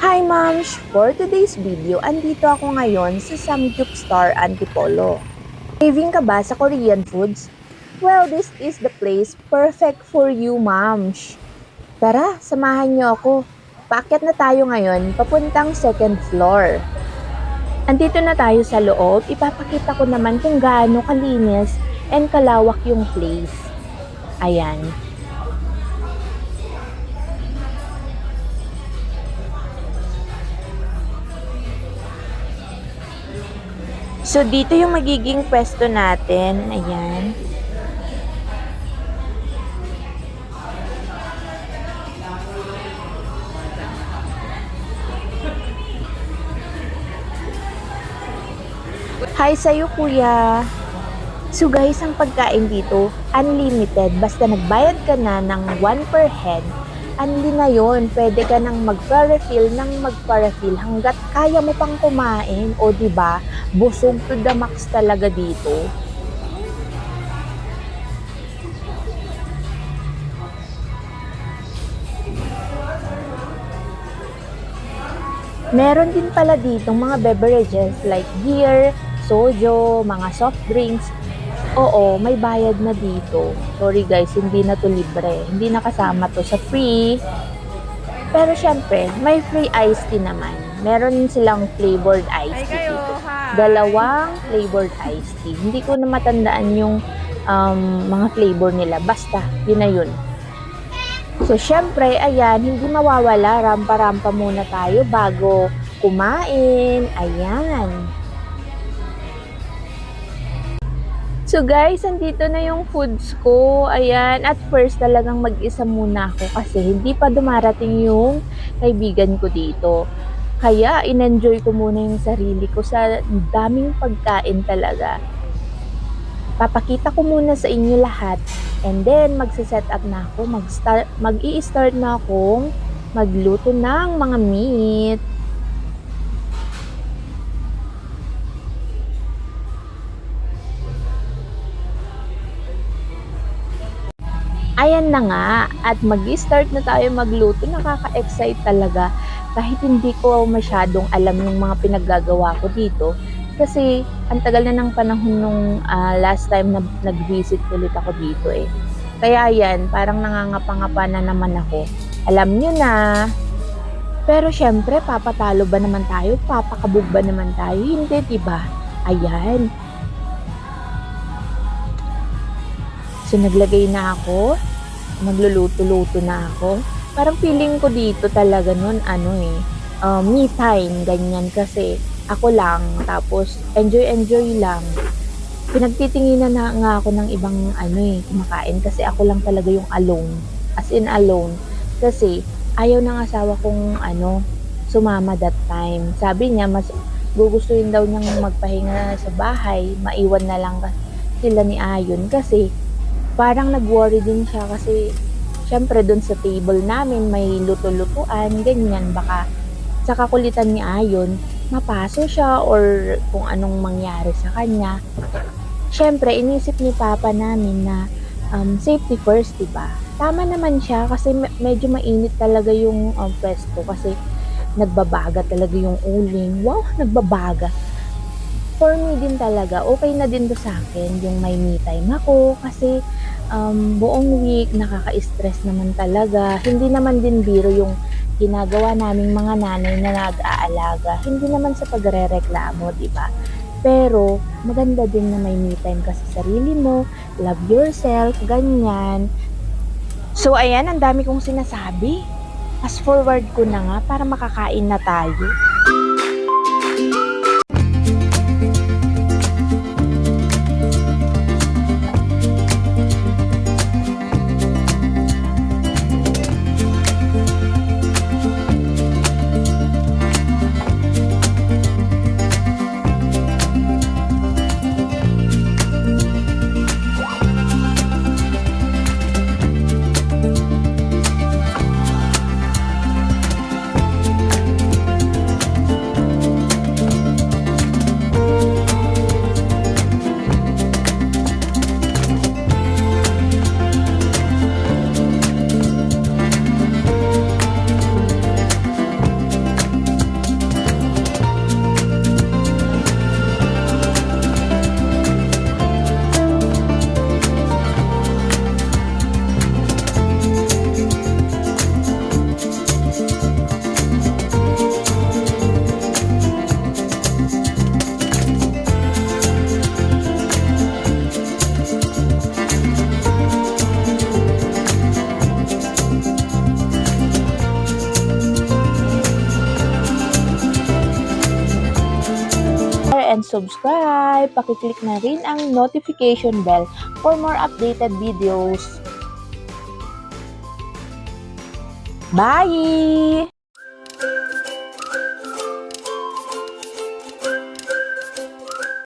Hi Moms! For today's video, andito ako ngayon sa Samgyup Star Antipolo. Craving ka ba sa Korean foods? Well, this is the place perfect for you, Moms. Tara, samahan niyo ako. Paakyat na tayo ngayon, papuntang second floor. Andito na tayo sa loob, ipapakita ko naman kung gaano kalinis and kalawak yung place. Ayan. So, dito yung magiging pwesto natin. Ayan. Hi sa'yo, kuya. So guys, ang pagkain dito, unlimited. Basta nagbayad ka na ng 1 per head, unli na yun. Pwede ka nang magpa-refill hanggat kaya mo pang kumain. O diba, busog to the max talaga dito. Meron din pala ditong mga beverages like beer, soju, mga soft drinks. Oo, may bayad na dito. Sorry guys, hindi na to libre. Hindi na kasama to sa free. Pero syempre, may free iced tea naman. Meron silang flavored iced tea dito. Dalawang flavored iced tea. Hindi ko na matandaan yung mga flavor nila. Basta, yun na yun. So, syempre, ayan, hindi mawawala. Rampa-rampa muna tayo bago kumain. Ayan. So guys, andito na yung foods ko. Ayan, at first talagang mag-isa muna ako kasi hindi pa dumarating yung kaibigan ko dito. Kaya in-enjoy ko muna yung sarili ko sa daming pagkain talaga. Papakita ko muna sa inyo lahat and then magse-set up na ako. Mag-i-start na akong magluto ng mga meat. Ayan na nga, at mag-start na tayo magluto. Nakaka-excite talaga kahit hindi ko masyadong alam yung mga pinaggagawa ko dito. Kasi ang tagal na ng panahon nung last time na nag-visit ulit ako dito eh. Kaya yan, parang nangangapa-ngapa na naman ako. Alam nyo na. Pero syempre, papatalo ba naman tayo? Papakabog ba naman tayo? Hindi, diba? Ayan. So, naglagay na ako. Magluluto-luto na ako. Parang feeling ko dito talaga nun, me time, ganyan. Kasi ako lang, tapos enjoy lang. Pinagtitinginan na nga ako ng ibang kumakain. Kasi ako lang talaga yung alone. As in alone. Kasi ayaw ng asawa kong sumama that time. Sabi niya, mas gugustuhin daw niyang magpahinga sa bahay. Maiwan na lang sila ni Ayon. Kasi parang nag-worry din siya kasi syempre doon sa table namin may luto-lutuan, ganyan, baka sa kakulitan ni Ayon mapaso siya or kung anong mangyari sa kanya. Syempre inisip ni Papa namin na safety first, diba? Tama naman siya kasi medyo mainit talaga yung pwesto kasi nagbabaga talaga yung uling. Wow, nagbabaga. For me din talaga, okay na din to sa akin yung may me time ako kasi buong week nakaka-stress naman talaga. Hindi naman din biro yung ginagawa naming mga nanay na nag-aalaga. Hindi naman sa pagre-reklamo, diba? Pero maganda din na may me time kasi sarili mo, love yourself, ganyan. So ayan, ang dami kong sinasabi. Fast forward ko na nga para makakain na tayo. mag-subscribe, pakiclick na rin ang notification bell for more updated videos. Bye!